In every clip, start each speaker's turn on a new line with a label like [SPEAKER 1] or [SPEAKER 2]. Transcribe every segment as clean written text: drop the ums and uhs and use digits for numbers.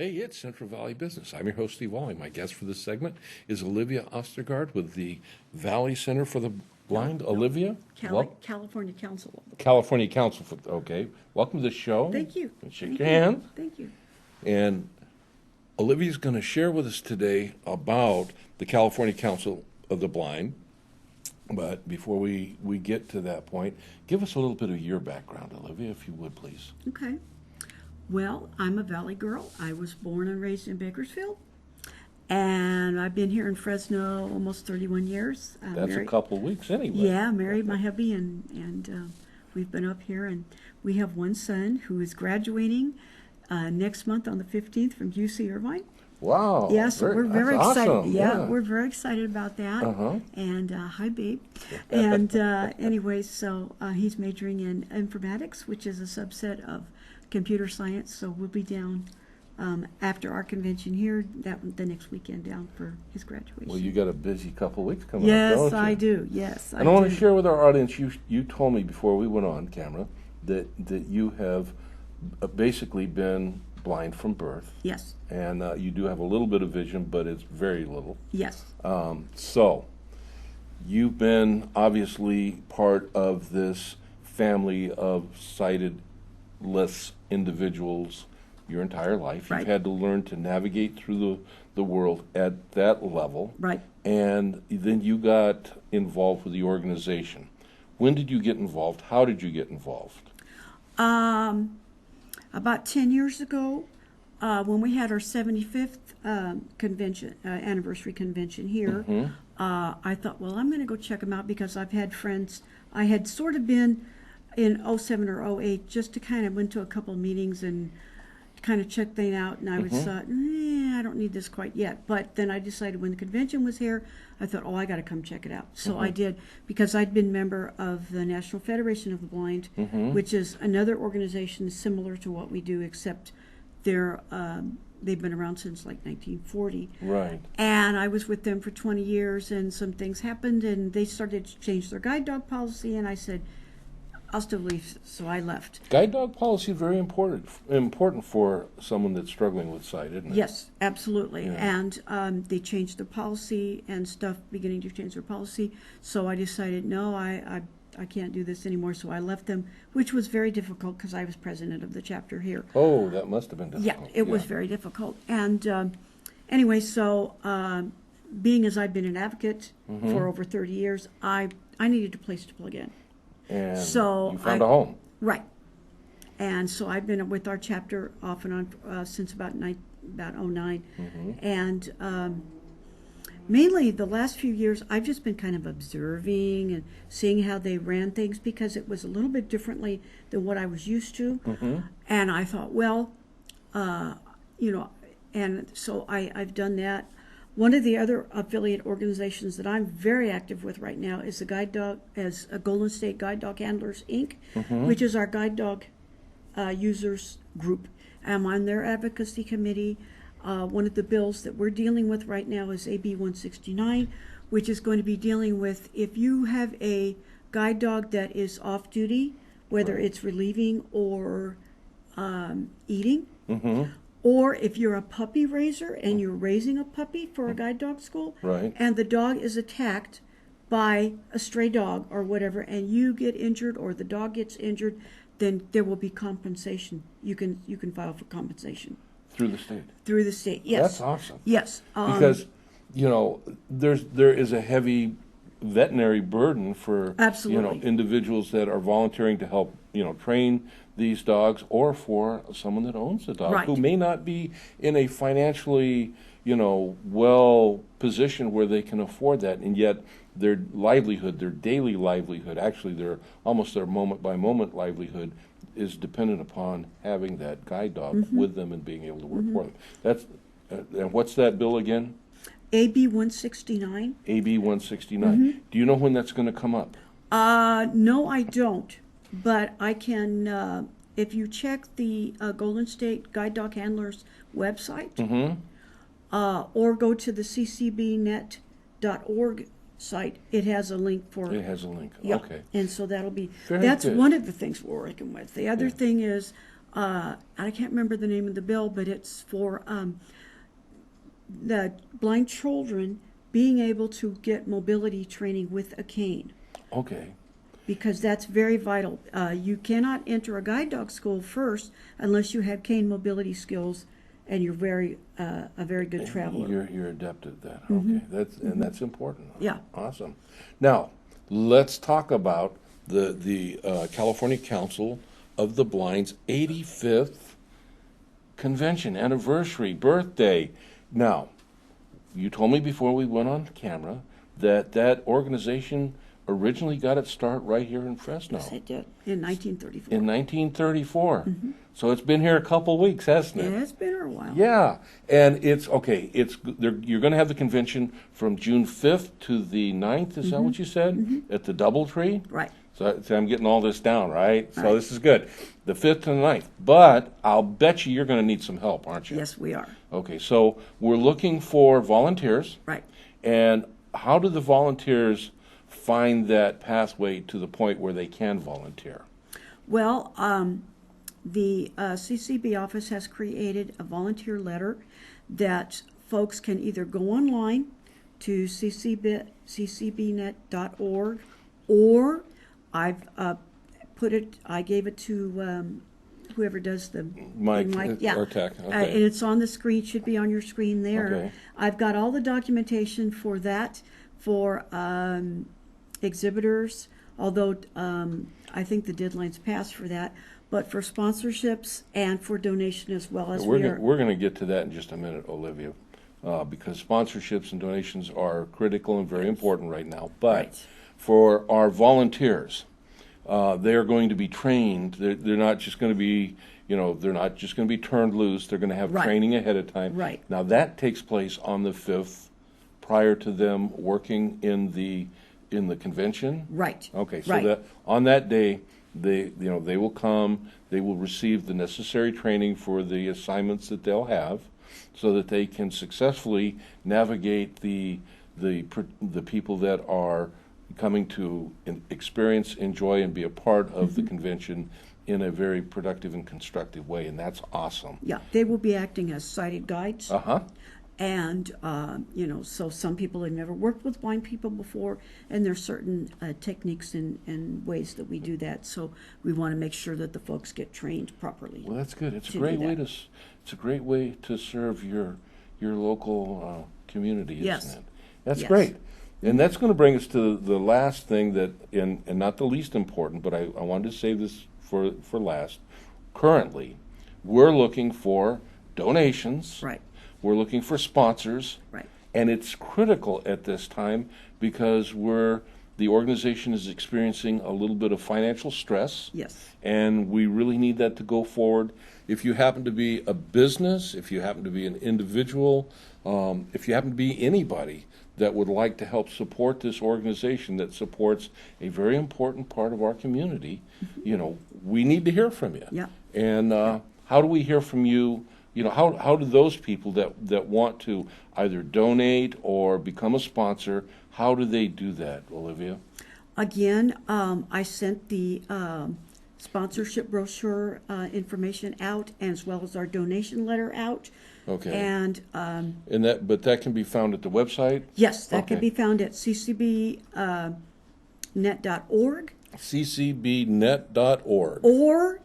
[SPEAKER 1] Hey, it's Central Valley Business. I'm your host, Steve Walling. My guest for this segment is Olivia Ostergaard with the Valley Center for the Blind. Olivia?
[SPEAKER 2] California Council.
[SPEAKER 1] California Council for, okay. Welcome to the show.
[SPEAKER 2] Thank you.
[SPEAKER 1] Shake your hand.
[SPEAKER 2] Thank you.
[SPEAKER 1] And Olivia's going to share with us today about the California Council of the Blind. But before we get to that point, give us a little bit of your background, Olivia, if you would, please.
[SPEAKER 2] Okay. Well, I'm a Valley girl. I was born and raised in Bakersfield. And I've been here in Fresno almost 31 years.
[SPEAKER 1] That's a couple of weeks anyway.
[SPEAKER 2] Yeah, married my hubby, and we've been up here. And we have one son who is graduating next month on the 15th from UC Irvine.
[SPEAKER 1] Wow.
[SPEAKER 2] Yeah, so we're very excited.
[SPEAKER 1] Awesome.
[SPEAKER 2] Yeah, we're very excited about that. And hi, babe. And anyway, so he's majoring in informatics, which is a subset of computer science. So we'll be down after our convention here the next weekend down for his graduation.
[SPEAKER 1] Well, you got a busy couple of weeks coming
[SPEAKER 2] up,
[SPEAKER 1] don't you?
[SPEAKER 2] Yes, I do. Yes,
[SPEAKER 1] and I want to share with our audience, you told me before we went on camera that you have basically been blind from birth.
[SPEAKER 2] Yes.
[SPEAKER 1] And you do have a little bit of vision, but it's very little.
[SPEAKER 2] Yes.
[SPEAKER 1] So you've been obviously part of this family of sighted-less individuals your entire life.
[SPEAKER 2] Right.
[SPEAKER 1] You've had to learn to navigate through the world at that level.
[SPEAKER 2] Right.
[SPEAKER 1] And then you got involved with the organization. When did you get involved? How did you get involved?
[SPEAKER 2] About 10 years ago, when we had our 75th convention, anniversary convention here, I thought, well, I'm going to go check them out because I've had friends. I had sort of been in 07 or 08 just to kind of went to a couple of meetings and kind of check things out, and I was thought, I don't need this quite yet. But then I decided when the convention was here, I thought, I got to come check it out. So I did, because I'd been member of the National Federation of the Blind, which is another organization similar to what we do, except they've been around since like 1940.
[SPEAKER 1] Right.
[SPEAKER 2] And I was with them for 20 years, and some things happened, and they started to change their guide dog policy, and I said, I'll still leave, so I left.
[SPEAKER 1] Guide dog policy is very important for someone that's struggling with sight, isn't it?
[SPEAKER 2] Yes, absolutely.
[SPEAKER 1] Yeah.
[SPEAKER 2] And they changed their policy and stuff, beginning to change their policy. So I decided, no, I can't do this anymore. So I left them, which was very difficult because I was president of the chapter here.
[SPEAKER 1] Oh, that must have been difficult.
[SPEAKER 2] Yeah, it was very difficult. And anyway, so being as I've been an advocate for over 30 years, I needed a place to plug in.
[SPEAKER 1] And
[SPEAKER 2] so
[SPEAKER 1] you found a home.
[SPEAKER 2] Right. And so I've been with our chapter off and on since about 09. And mainly the last few years, I've just been kind of observing and seeing how they ran things because it was a little bit differently than what I was used to. And I thought, well, and so I've done that. One of the other affiliate organizations that I'm very active with right now is a Golden State Guide Dog Handlers, Inc., which is our guide dog users group. I'm on their advocacy committee. One of the bills that we're dealing with right now is AB 169, which is going to be dealing with if you have a guide dog that is off duty, whether it's relieving or eating, or if you're a puppy raiser and you're raising a puppy for a guide dog school, and the dog is attacked by a stray dog or whatever, and you get injured or the dog gets injured, then there will be compensation. You can file for compensation
[SPEAKER 1] Through the state.
[SPEAKER 2] Through the state, yes.
[SPEAKER 1] That's awesome.
[SPEAKER 2] Yes,
[SPEAKER 1] because there is a heavy veterinary burden for individuals that are volunteering to help train these dogs, or for someone that owns a dog who may not be in a financially well position where they can afford that, and yet their livelihood, their daily livelihood, actually their moment by moment livelihood is dependent upon having that guide dog with them and being able to work for them. That's and what's that bill again?
[SPEAKER 2] AB 169.
[SPEAKER 1] AB 169. Do you know when that's going to come up?
[SPEAKER 2] No, I don't. But I can, if you check the Golden State Guide Dog Handlers website, or go to the ccbnet.org site, it has a link for...
[SPEAKER 1] It has a link,
[SPEAKER 2] yeah.
[SPEAKER 1] Okay.
[SPEAKER 2] And so that'll be...
[SPEAKER 1] Very
[SPEAKER 2] that's
[SPEAKER 1] good.
[SPEAKER 2] one of the things we're working with. The other thing is I can't remember the name of the bill, but it's for the blind children being able to get mobility training with a cane.
[SPEAKER 1] Okay.
[SPEAKER 2] Because that's very vital. You cannot enter a guide dog school first unless you have cane mobility skills and you're a very good traveler.
[SPEAKER 1] You're adept at that. Okay, that's important.
[SPEAKER 2] Yeah.
[SPEAKER 1] Awesome. Now, let's talk about the California Council of the Blind's 85th convention, anniversary, birthday. Now, you told me before we went on camera that organization originally got its start right here in Fresno.
[SPEAKER 2] Yes, it did, in 1934.
[SPEAKER 1] In 1934. So it's been here a couple weeks, hasn't it?
[SPEAKER 2] Yeah, it's been here a while.
[SPEAKER 1] Yeah, and it's okay. You're going to have the convention from June 5th to the 9th. Is that what you said? At the DoubleTree?
[SPEAKER 2] Right.
[SPEAKER 1] So I'm getting all this down, right? So this is good. The 5th to the 9th. But I'll bet you're going to need some help, aren't you?
[SPEAKER 2] Yes, we are.
[SPEAKER 1] Okay, so we're looking for volunteers.
[SPEAKER 2] Right.
[SPEAKER 1] And how do the volunteers find that pathway to the point where they can volunteer?
[SPEAKER 2] Well, the CCB office has created a volunteer letter that folks can either go online to ccbnet.org, or I gave it to whoever does the
[SPEAKER 1] Mike
[SPEAKER 2] yeah.
[SPEAKER 1] or Tech. Okay.
[SPEAKER 2] And it's on the screen, should be on your screen there.
[SPEAKER 1] Okay.
[SPEAKER 2] I've got all the documentation for that, for exhibitors, although I think the deadline's passed for that, but for sponsorships and for donation as well. As
[SPEAKER 1] we're going to get to that in just a minute, Olivia, because sponsorships and donations are critical and very important right now. But for our volunteers, they are going to be trained. They're not just going to be, they're not just going to be turned loose. They're going to have training ahead of time.
[SPEAKER 2] Right.
[SPEAKER 1] Now that takes place on the 5th, prior to them working in the convention.
[SPEAKER 2] Right.
[SPEAKER 1] Okay. So that on that day, they will come. They will receive the necessary training for the assignments that they'll have, so that they can successfully navigate the people that are coming to experience, enjoy, and be a part of the convention in a very productive and constructive way, and that's awesome.
[SPEAKER 2] Yeah, they will be acting as sighted guides. And, so some people have never worked with blind people before, and there's certain techniques and ways that we do that. So we want to make sure that the folks get trained properly.
[SPEAKER 1] Well, that's good. It's a great way it's a great way to serve your local community, isn't it? That's great. And that's going to bring us to the last thing that, and not the least important, but I wanted to save this for last. Currently, we're looking for donations.
[SPEAKER 2] Right.
[SPEAKER 1] We're looking for sponsors.
[SPEAKER 2] Right.
[SPEAKER 1] And it's critical at this time because the organization is experiencing a little bit of financial stress.
[SPEAKER 2] Yes.
[SPEAKER 1] And we really need that to go forward. If you happen to be a business, if you happen to be an individual, if you happen to be anybody that would like to help support this organization that supports a very important part of our community, we need to hear from you.
[SPEAKER 2] Yeah.
[SPEAKER 1] And how do we hear from you? How do those people that want to either donate or become a sponsor, how do they do that, Olivia?
[SPEAKER 2] Again, I sent the sponsorship brochure information out, as well as our donation letter out.
[SPEAKER 1] Okay.
[SPEAKER 2] And
[SPEAKER 1] but that can be found at the website?
[SPEAKER 2] Yes, that can be found at ccbnet.org.
[SPEAKER 1] ccbnet.org.
[SPEAKER 2] Or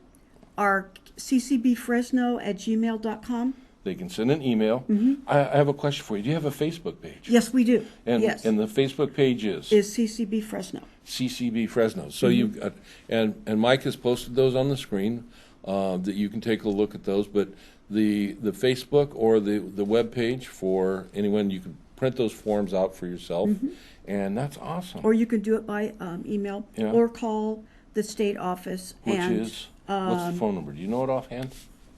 [SPEAKER 2] our ccbfresno@gmail.com.
[SPEAKER 1] They can send an email. I have a question for you. Do you have a Facebook page?
[SPEAKER 2] Yes, we do.
[SPEAKER 1] And the Facebook page is
[SPEAKER 2] CCB Fresno.
[SPEAKER 1] CCB Fresno. So you've got, and Mike has posted those on the screen that you can take a look at those. But the Facebook or the web page for anyone, you can print those forms out for yourself, and that's awesome.
[SPEAKER 2] Or you can do it by email or call the state office.
[SPEAKER 1] Which is what's the phone number? Do you know it offhand?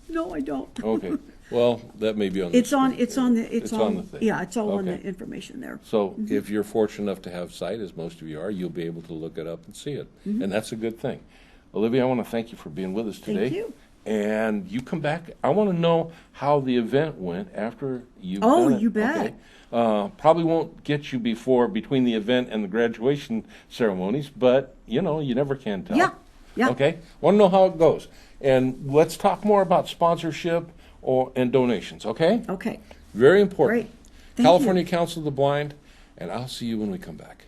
[SPEAKER 2] No, I don't.
[SPEAKER 1] Okay. Well, that may be on the
[SPEAKER 2] It's on the
[SPEAKER 1] thing.
[SPEAKER 2] Yeah, it's all on the information there.
[SPEAKER 1] So if you're fortunate enough to have sight, as most of you are, you'll be able to look it up and see it. And that's a good thing. Olivia, I want to thank you for being with us today.
[SPEAKER 2] Thank you.
[SPEAKER 1] And you come back. I want to know how the event went after you've done it.
[SPEAKER 2] You bet.
[SPEAKER 1] Okay. Probably won't get you between the event and the graduation ceremonies, but you never can tell.
[SPEAKER 2] Yeah. Yeah.
[SPEAKER 1] Okay? Want to know how it goes. And let's talk more about sponsorship and donations, okay?
[SPEAKER 2] Okay.
[SPEAKER 1] Very important.
[SPEAKER 2] Great. Thank
[SPEAKER 1] California
[SPEAKER 2] you.
[SPEAKER 1] Council of the Blind, and I'll see you when we come back.